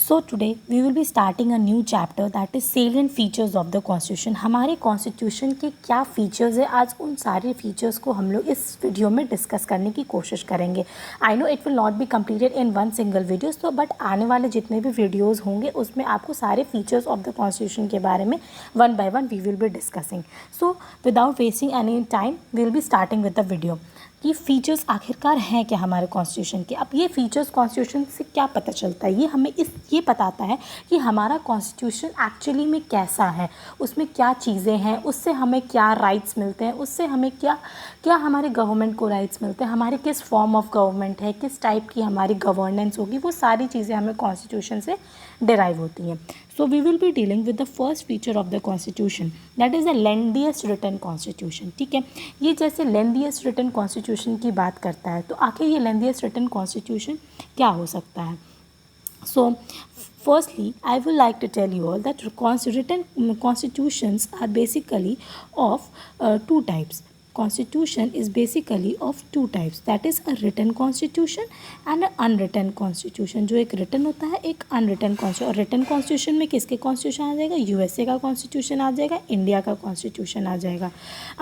So today we will be starting a new chapter that is salient features of the constitution. हमारे constitution के क्या features है, आज उन सारे फीचर्स को हम लोग इस वीडियो में डिस्कस करने की कोशिश करेंगे. I know it will not be completed in one single videos, तो बट आने वाले जितने भी वीडियोस होंगे उसमें आपको सारे फीचर्स ऑफ द कॉन्स्टिट्यूशन के बारे में one by one we will be discussing. So without wasting any time we will be starting with the video. कि फ़ीचर्स आखिरकार हैं क्या हमारे कॉन्स्टिट्यूशन के. अब ये फ़ीचर्स कॉन्स्टिट्यूशन से क्या पता चलता है, ये हमें ये बताता है कि हमारा कॉन्स्टिट्यूशन एक्चुअली में कैसा है, उसमें क्या चीज़ें हैं, उससे हमें क्या राइट्स मिलते हैं, उससे हमें क्या क्या हमारे गवर्नमेंट को राइट्स मिलते हैं, हमारे किस फॉर्म ऑफ गवर्नमेंट है, किस टाइप की हमारी गवर्नेंस होगी, वो सारी चीज़ें हमें कॉन्स्टिट्यूशन से डिराइव होती हैं. So we will be dealing with the first feature of the constitution, that is the lengthiest written constitution. ठीक है, ये जैसे lengthiest written constitution की बात करता है, तो आखिर ये lengthiest written constitution क्या हो सकता है. So firstly I would like to tell you all that written constitutions are basically of two types. Constitution is basically of two types, that is a written constitution and an unwritten constitution. जो एक written होता है, एक unwritten constitution. और written constitution में किसके constitution आ जाएगा, USA का constitution आ जाएगा, इंडिया का constitution आ जाएगा.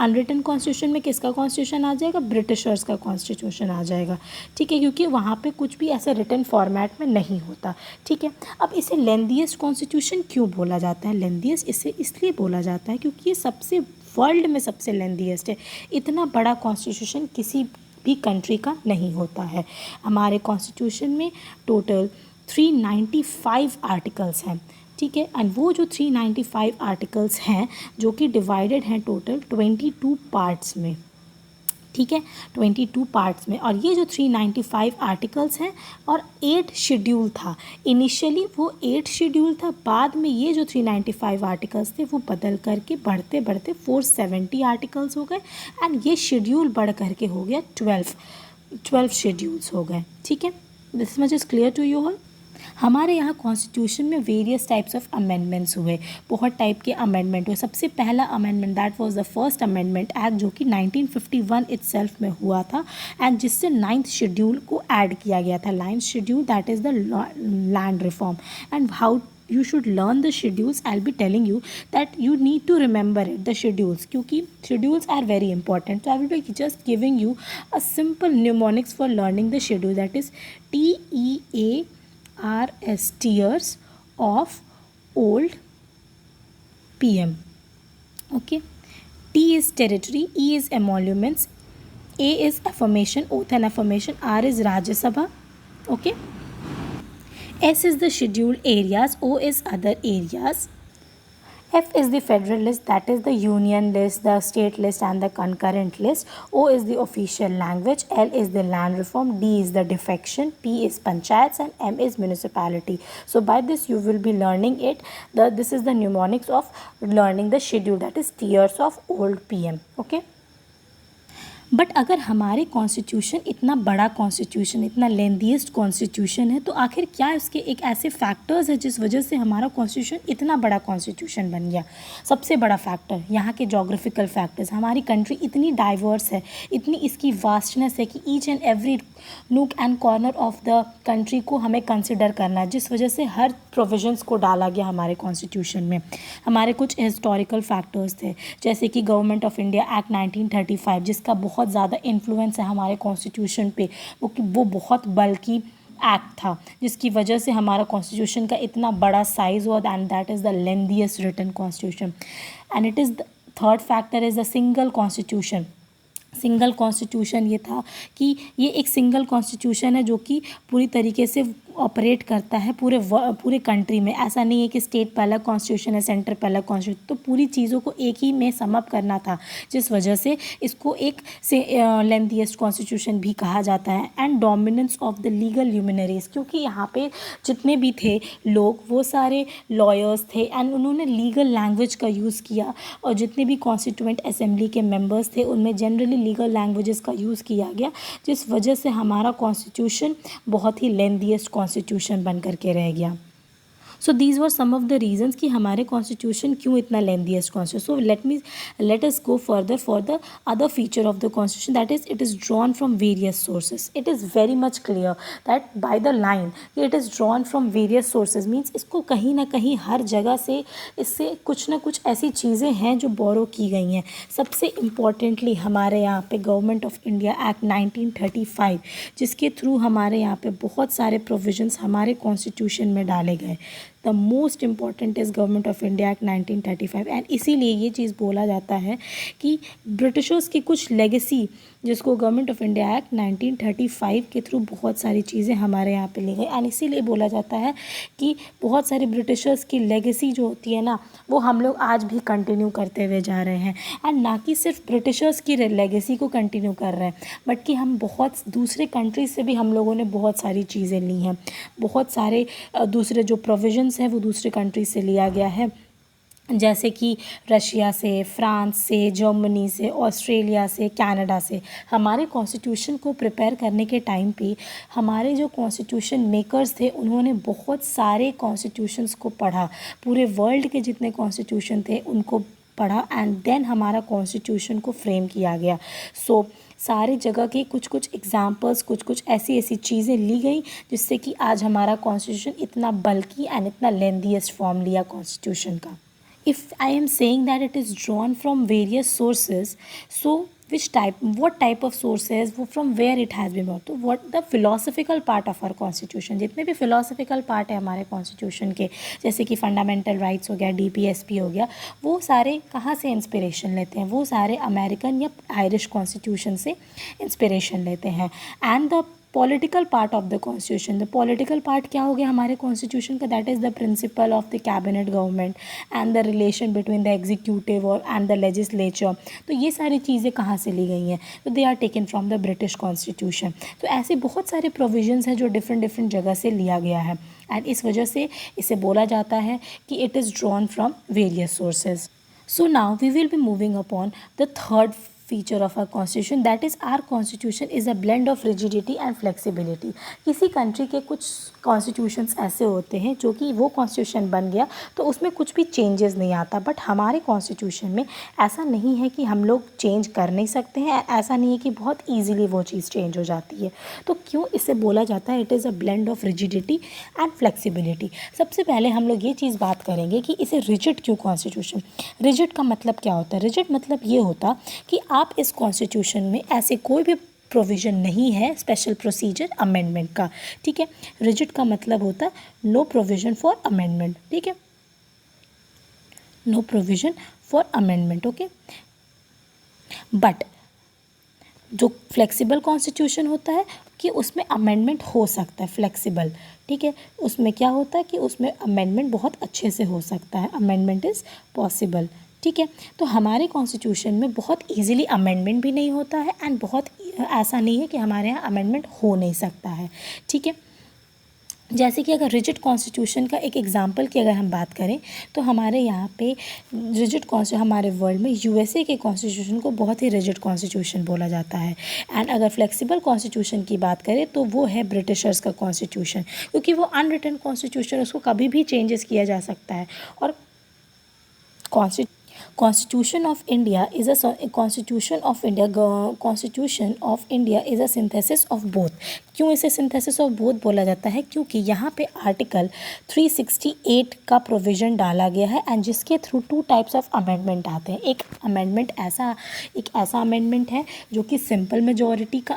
unwritten constitution में किसका constitution आ जाएगा, ब्रिटिशर्स का constitution आ जाएगा. ठीक है, क्योंकि वहाँ पे कुछ भी ऐसा written format में नहीं होता. ठीक है, अब इसे lengthiest constitution क्यों बोला जाता है. lengthiest इसे इसलिए बोला जाता है क्योंकि ये सबसे वर्ल्ड में सबसे लेंथीएस्ट है. इतना बड़ा कॉन्स्टिट्यूशन किसी भी कंट्री का नहीं होता है. हमारे कॉन्स्टिट्यूशन में टोटल 395 आर्टिकल्स हैं. ठीक है, एंड वो जो 395 आर्टिकल्स हैं जो कि डिवाइडेड हैं टोटल 22 पार्ट्स में. ठीक है, 22 पार्ट्स में. और ये जो 395 आर्टिकल्स हैं और 8 शेड्यूल था. इनिशियली वो 8 शेड्यूल था, बाद में ये जो 395 आर्टिकल्स थे वो बदल करके बढ़ते बढ़ते 470 आर्टिकल्स हो गए, एंड ये शेड्यूल बढ़ करके हो गया 12 शेड्यूल्स हो गए. ठीक है, this much is clear to you all. हमारे यहाँ कॉन्स्टिट्यूशन में वेरियस टाइप्स ऑफ अमेंडमेंट्स हुए, बहुत टाइप के अमेंडमेंट हुए. सबसे पहला amendment that was the first amendment act जो कि 1951 इटसेल्फ में हुआ था, एंड जिससे 9th शेड्यूल को ऐड किया गया था. 9th schedule that is the land reform. And how you should learn the schedules, I'll be telling you that you need to remember it, the schedules, क्योंकि schedules are very important. So I will be just giving you a simple mnemonics for learning the schedule, that is TEARS, tiers of old PM. Okay, T is territory, E is emoluments, A is affirmation, oath and affirmation, R is Rajya Sabha. Okay, S is the scheduled areas, O is other areas, F is the federal list, that is the union list, the state list and the concurrent list, O is the official language, L is the land reform, D is the defection, P is panchayats and M is municipality. So by this you will be learning it. This is the mnemonics of learning the schedule, that is tiers of old PM. Okay. But अगर हमारे constitution इतना बड़ा constitution, इतना lengthiest constitution है, तो आखिर क्या इसके एक ऐसे फैक्टर्स है जिस वजह से हमारा कॉन्स्टिट्यूशन इतना बड़ा कॉन्स्टिट्यूशन बन गया. सबसे बड़ा फैक्टर यहाँ के जोग्राफिकल फैक्टर्स. हमारी कंट्री इतनी डाइवर्स है, इतनी इसकी वास्टनेस है कि each and every nook and corner of the country को हमें कंसिडर करना है, जिस वजह से हर प्रोविजंस को डाला गया हमारे कॉन्स्टिट्यूशन में. हमारे कुछ हिस्टोरिकल फैक्टर्स थे, जैसे कि गवर्नमेंट ऑफ इंडिया एक्ट 1935, जिसका बहुत ज़्यादा इन्फ्लुएंस है हमारे कॉन्स्टिट्यूशन पे. वो बहुत बल्कि एक्ट था जिसकी वजह से हमारा कॉन्स्टिट्यूशन का इतना बड़ा साइज हुआ, and that is the lengthiest written constitution. And it is the third factor is the single constitution. Single constitution ये था कि ये एक सिंगल कॉन्स्टिट्यूशन है जो कि पूरी तरीके से ऑपरेट करता है पूरे कंट्री में. ऐसा नहीं है कि स्टेट पे अलग कॉन्स्टिट्यूशन है, सेंटर पे अलग कॉन्स्टिट्यूशन. तो पूरी चीज़ों को एक ही में सम अप करना था, जिस वजह से इसको एक लेंथीएस्ट कॉन्स्टिट्यूशन भी कहा जाता है. And dominance of the legal luminaries, क्योंकि यहाँ पे जितने भी थे लोग वो सारे लॉयर्स थे, एंड उन्होंने लीगल लैंग्वेज का यूज़ किया. और जितने भी कॉन्स्टिट्यूएंट असेंबली के मेंबर्स थे उनमें जनरली लीगल लैंग्वेजेस का यूज़ किया गया, जिस वजह से हमारा कॉन्स्टिट्यूशन बहुत ही लेंथीएस्ट कॉन्स्टिट्यूशन बन करके रह गया. So these were some of the reasons कि हमारे कॉन्स्टिट्यूशन क्यों इतना lengthiest constitution. So let us go further for the other feature of the constitution, that is it is drawn from various sources. It is very much clear that by the line it is drawn from various sources means इसको कहीं ना कहीं हर जगह से इससे कुछ ना कुछ ऐसी चीज़ें हैं जो बोरो की गई हैं. सबसे इम्पॉर्टेंटली हमारे यहाँ पे गवर्नमेंट ऑफ इंडिया एक्ट 1935 जिसके थ्रू हमारे यहाँ पे बहुत सारे प्रोविजंस हमारे कॉन्स्टिट्यूशन में डाले गए. The most important is government of India act 1935 and इसीलिए ये चीज़ बोला जाता है कि ब्रिटिशर्स की कुछ लेगेसी जिसको गवर्नमेंट ऑफ इंडिया एक्ट 1935 के थ्रू बहुत सारी चीज़ें हमारे यहाँ पे ली गई. एंड इसीलिए बोला जाता है कि बहुत सारे ब्रिटिशर्स की लेगेसी जो होती है ना वो हम लोग आज भी कंटिन्यू करते हुए जा रहे हैं. एंड ना कि सिर्फ ब्रिटिशर्स की लेगेसी को कंटिन्यू कर रहे हैं बट कि हम बहुत दूसरे कंट्रीज से भी हम लोगों ने बहुत सारी चीज़ें ली हैं. बहुत सारे दूसरे जो प्रोविजंस हैं वो दूसरे कंट्रीज से लिया गया है जैसे कि रशिया से, फ्रांस से, जर्मनी से, ऑस्ट्रेलिया से, कनाडा से. हमारे कॉन्स्टिट्यूशन को प्रिपेयर करने के टाइम पे हमारे जो कॉन्स्टिट्यूशन मेकर्स थे उन्होंने बहुत सारे कॉन्स्टिट्यूशंस को पढ़ा. पूरे वर्ल्ड के जितने कॉन्स्टिट्यूशन थे उनको पढ़ा एंड देन हमारा कॉन्स्टिट्यूशन को फ्रेम किया गया. सो सारे जगह के कुछ कुछ एग्जाम्पल्स कुछ ऐसी ऐसी चीज़ें ली गई जिससे कि आज हमारा कॉन्स्टिट्यूशन इतना बल्कि एंड इतना लेंथीएस्ट फॉर्म लिया कॉन्स्टिट्यूशन का. If I am saying that it is drawn from various sources, so what type of sources, from where it has been brought. तो what the philosophical part of our constitution, जितने भी philosophical part है हमारे constitution के जैसे कि fundamental rights हो गया, DPSP हो गया, वो सारे कहाँ से इंस्पिरेशन लेते हैं? वो सारे अमेरिकन या आयरिश कॉन्स्टिट्यूशन से इंस्पिरेशन लेते हैं. And the political part of the constitution, the political part क्या हो गया हमारे कॉन्स्टिट्यूशन का? That is the principle of the cabinet government and the relation between the executive और एंड द लेजिस्लेचर. तो ये सारी चीज़ें कहाँ से ली गई हैं? तो they are taken from the British constitution. तो ऐसे बहुत सारे प्रोविजंस हैं जो डिफरेंट जगह से लिया गया है एंड इस वजह से इसे बोला जाता है कि it is drawn from various sources. So now we will be moving upon the third feature of our constitution, that is our constitution is a blend of rigidity and flexibility. किसी country के कुछ constitutions ऐसे होते हैं जो कि वो constitution बन गया तो उसमें कुछ भी चेंजेस नहीं आता, बट हमारे कॉन्स्टिट्यूशन में ऐसा नहीं है कि हम लोग चेंज कर नहीं सकते हैं, ऐसा नहीं है कि बहुत ईजीली वो चीज़ चेंज हो जाती है. तो क्यों इसे बोला जाता है it is a blend of rigidity and flexibility? सबसे पहले हम लोग ये चीज़ बात करेंगे कि इसे रिजिड क्यों कॉन्स्टिट्यूशन. रिजिड का मतलब क्या होता है? रिजिड मतलब ये होता कि आप इस कॉन्स्टिट्यूशन में ऐसे कोई भी प्रोविज़न नहीं है स्पेशल प्रोसीजर अमेंडमेंट का. ठीक है, रिजिड का मतलब होता है नो प्रोविज़न फॉर अमेंडमेंट. ठीक है, no provision for amendment. Okay, but जो फ्लेक्सिबल कॉन्स्टिट्यूशन होता है कि उसमें अमेंडमेंट हो सकता है, फ्लेक्सिबल. ठीक है, उसमें क्या होता है कि उसमें अमेंडमेंट बहुत अच्छे से हो सकता है, अमेंडमेंट इज़ पॉसिबल. ठीक है, तो हमारे कॉन्स्टिट्यूशन में बहुत इजीली अमेंडमेंट भी नहीं होता है एंड बहुत ऐसा नहीं है कि हमारे यहाँ अमेंडमेंट हो नहीं सकता है. ठीक है, जैसे कि अगर रिजिड कॉन्स्टिट्यूशन का एक एग्जांपल की अगर हम बात करें तो हमारे यहाँ पे रिजिड हमारे वर्ल्ड में यूएसए के कॉन्स्टिट्यूशन को बहुत ही रिजिड कॉन्स्टिट्यूशन बोला जाता है. एंड अगर फ्लेक्सिबल कॉन्स्टिट्यूशन की बात करें तो वो है ब्रिटिशर्स का कॉन्स्टिट्यूशन, क्योंकि वो अनरिटन कॉन्स्टिट्यूशन, उसको कभी भी चेंजेस किया जा सकता है. और Constitution of India is a Constitution of India is a synthesis of both. क्यों इसे synthesis of both बोला जाता है? क्योंकि यहाँ पे आर्टिकल 368 का प्रोविज़न डाला गया है एंड जिसके थ्रू 2 टाइप्स ऑफ अमेंडमेंट आते हैं. एक ऐसा अमेंडमेंट है जो कि सिंपल मेजॉरिटी का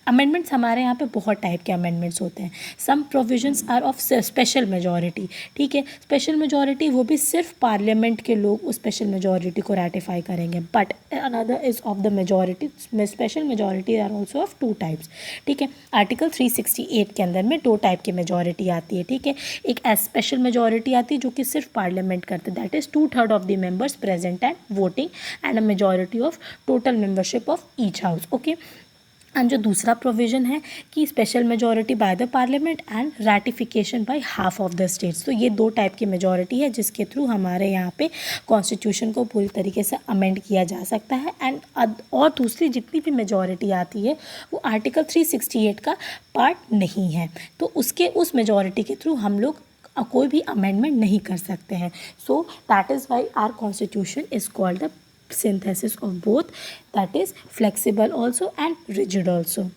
अमेंडमेंट्स हमारे यहाँ पे बहुत टाइप के अमेंडमेंट्स होते हैं. Some provisions are of special majority. ठीक है, स्पेशल मेजॉरिटी वो भी सिर्फ पार्लियामेंट के लोग उस स्पेशल मेजॉरिटी को रेटिफाई करेंगे. But another is of the majority. Special majority are also of 2 types. ठीक है, आर्टिकल 368 के अंदर में 2 टाइप की मेजॉरिटी आती है. ठीक है, एक स्पेशल मेजॉरिटी आती है जो कि सिर्फ पार्लियामेंट करते, that is 2/3 of the members present and voting and a majority of total membership of each house. Okay, and जो दूसरा प्रोविज़न है कि special majority by the parliament and ratification by half of the states. तो ये 2 type की majority है जिसके through हमारे यहाँ पे कॉन्स्टिट्यूशन को पूरी तरीके से अमेंड किया जा सकता है. एंड और दूसरी जितनी भी मेजॉरिटी आती है वो आर्टिकल 368 का पार्ट नहीं है, तो उस मेजॉरिटी के थ्रू हम लोग कोई भी अमेंडमेंट नहीं कर सकते हैं. So that is why our constitution is called the synthesis of both, that is flexible also and rigid also.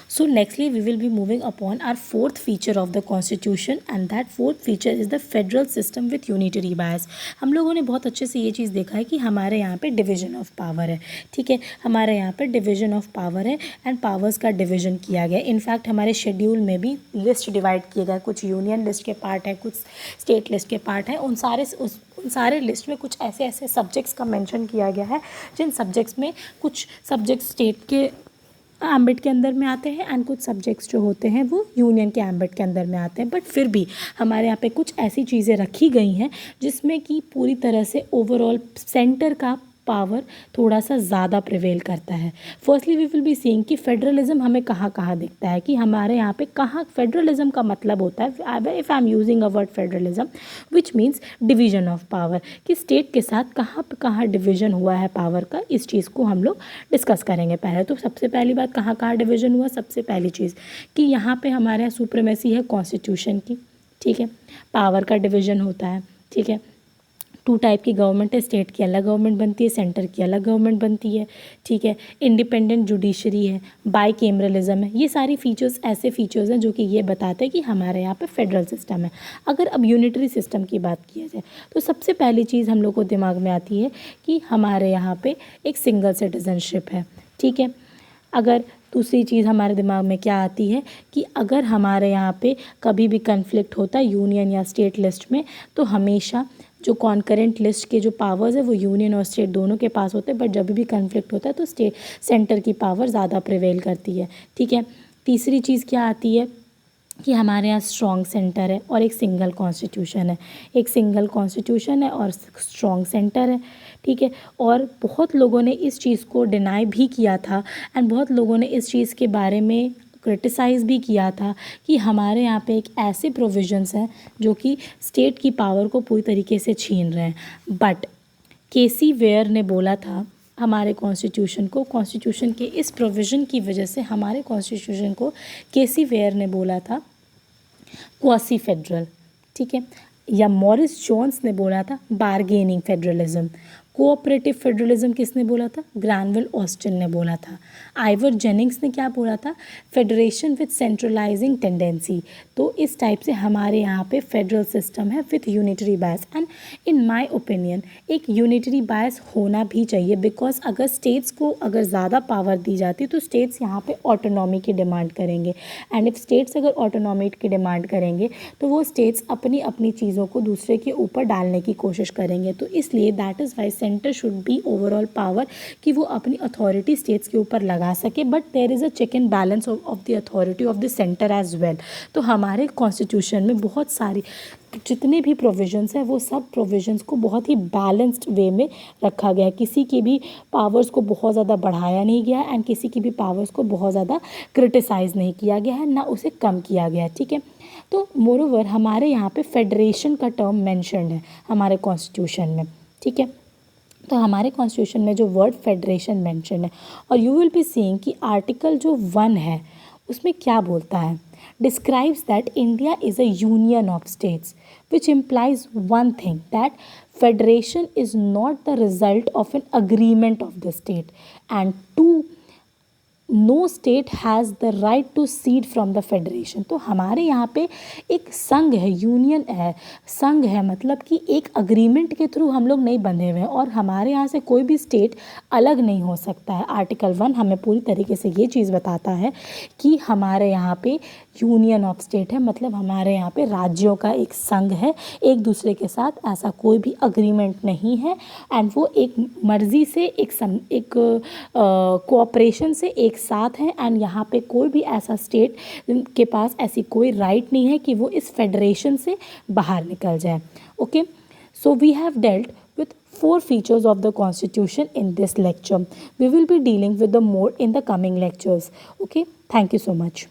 So nextly we will be moving upon our fourth feature of the constitution, and that fourth feature is the federal system with unitary bias. हम लोगों ने बहुत अच्छे से ये चीज़ देखा है कि हमारे यहाँ पे डिवीजन ऑफ पावर है, ठीक है, हमारे यहाँ पे डिवीजन ऑफ पावर है एंड पावर्स का डिवीजन किया गया. इनफैक्ट हमारे शेड्यूल में भी लिस्ट डिवाइड किए गए, कुछ यूनियन लिस्ट के पार्ट है, कुछ स्टेट लिस्ट के पार्ट है. उन सारे लिस्ट में कुछ ऐसे ऐसे सब्जेक्ट्स का मेंशन किया गया है जिन सब्जेक्ट्स में कुछ सब्जेक्ट स्टेट के एम्बिट के अंदर में आते हैं एंड कुछ सब्जेक्ट्स जो होते हैं वो यूनियन के एम्बिट के अंदर में आते हैं. बट फिर भी हमारे यहाँ पे कुछ ऐसी चीज़ें रखी गई हैं जिसमें कि पूरी तरह से ओवरऑल सेंटर का पावर थोड़ा सा ज़्यादा प्रिवेल करता है. Firstly we will be seeing कि फेडरलिज्म हमें कहाँ कहाँ दिखता है, कि हमारे यहाँ पे कहाँ फेडरलिज्म का मतलब होता है. If I am using a word federalism which means division of power, कि स्टेट के साथ कहाँ पे कहाँ डिवीजन हुआ है पावर का, इस चीज़ को हम लोग डिस्कस करेंगे. पहले तो सबसे पहली बात कहाँ कहाँ डिवीजन हुआ. सबसे पहली चीज़ कि यहाँ पे हमारे यहाँ सुप्रीमेसी है कॉन्स्टिट्यूशन की, ठीक है, पावर का डिवीजन होता है, ठीक है. 2 टाइप की गवर्नमेंट है, स्टेट की अलग गवर्नमेंट बनती है, सेंटर की अलग गवर्नमेंट बनती है, ठीक है. इंडिपेंडेंट जुडिशरी है, बाईकेमरलिज्म है. ये सारी फीचर्स ऐसे फीचर्स हैं जो कि ये बताते हैं कि हमारे यहाँ पे फेडरल सिस्टम है. अगर अब यूनिटरी सिस्टम की बात की जाए तो सबसे पहली चीज़ हम लोग को दिमाग में आती है कि हमारे यहाँ पे एक सिंगल सिटीजनशिप है, ठीक है. अगर दूसरी चीज़ हमारे दिमाग में क्या आती है कि अगर हमारे यहाँ पे कभी भी कन्फ्लिक्ट होता है यूनियन या स्टेट लिस्ट में, तो हमेशा जो कॉन्करेंट लिस्ट के जो पावर्स है वो यूनियन और स्टेट दोनों के पास होते हैं, बट जब भी कन्फ्लिक्ट होता है तो स्टेट सेंटर की पावर ज़्यादा प्रिवेल करती है, ठीक है. तीसरी चीज़ क्या आती है कि हमारे यहाँ स्ट्रॉन्ग सेंटर है और एक सिंगल कॉन्स्टिट्यूशन है. एक सिंगल कॉन्स्टिट्यूशन है और स्ट्रॉन्ग सेंटर है, ठीक है. और बहुत लोगों ने इस चीज़ को डिनाई भी किया था एंड बहुत लोगों ने इस चीज़ के बारे में क्रिटिसाइज़ भी किया था कि हमारे यहाँ पे एक ऐसे प्रोविजंस हैं जो कि स्टेट की पावर को पूरी तरीके से छीन रहे हैं. बट केसी वेयर ने बोला था हमारे कॉन्स्टिट्यूशन को, कॉन्स्टिट्यूशन के इस प्रोविज़न की वजह से हमारे कॉन्स्टिट्यूशन को केसी वेयर ने बोला था क्वासी फेडरल, ठीक है. या मॉरिस जोन्स ने बोला था बारगेनिंग फेडरलिज्म. कोऑपरेटिव फेडरलिज्म किसने बोला था? ग्रैनविल ऑस्टिन ने बोला था. आइवर जेनिंग्स ने क्या बोला था? Federation with centralising tendency. तो इस टाइप से हमारे यहाँ पे फेडरल सिस्टम है with unitary bias. And in my opinion एक यूनिटरी बायस होना भी चाहिए, बिकॉज अगर स्टेट्स को अगर ज़्यादा पावर दी जाती तो स्टेट्स यहाँ पे ऑटोनॉमी की डिमांड करेंगे. एंड इफ़ स्टेट्स अगर ऑटोनॉमी की डिमांड करेंगे तो वो स्टेट्स अपनी अपनी चीज़ों को दूसरे के ऊपर डालने की कोशिश करेंगे. तो इसलिए that is why centre should be overall power कि वो अपनी अथॉरिटी स्टेट्स के ऊपर लगा सके. But there is a check and balance of the authority of the centre as well. तो हमारे कॉन्स्टिट्यूशन में बहुत सारी जितने भी प्रोविजंस हैं वो सब प्रोविजंस को बहुत ही बैलेंस्ड वे में रखा गया है. किसी की भी पावर्स को बहुत ज़्यादा बढ़ाया नहीं गया एंड किसी की भी पावर्स को बहुत ज़्यादा क्रिटिसाइज़ नहीं किया गया है, ना उसे कम किया गया है, ठीक है. तो मोरोवर हमारे यहाँ पे फेडरेशन का टर्म मेंशन्ड है हमारे कॉन्स्टिट्यूशन में, ठीक है. तो हमारे कॉन्स्टिट्यूशन में जो वर्ड फेडरेशन मेंशन है, और यू विल बी सीइंग कि आर्टिकल जो 1 है उसमें क्या बोलता है. describes that India is a union of states, which implies one thing, that federation is not the result of an agreement of the state, and two, no state has the right to secede from the federation. तो हमारे यहाँ पे एक संघ है, union है, संघ है, मतलब कि एक अग्रीमेंट के थ्रू हम लोग नहीं बंधे हुए हैं और हमारे यहाँ से कोई भी स्टेट अलग नहीं हो सकता है. आर्टिकल 1 हमें पूरी तरीके से ये चीज़ बताता है कि हमारे यहाँ पे यूनियन ऑफ स्टेट है, मतलब हमारे यहाँ पे राज्यों का एक संघ है, एक दूसरे के साथ ऐसा कोई भी अग्रीमेंट नहीं है. एंड वो एक मर्ज़ी से एक कोऑपरेशन से एक साथ हैं. एंड यहाँ पे कोई भी ऐसा स्टेट के पास ऐसी कोई राइट नहीं है कि वो इस फेडरेशन से बाहर निकल जाए. Okay, so we have dealt with 4 features of the constitution in this lecture. We will be dealing with the more in the coming lectures. Okay, thank you so much.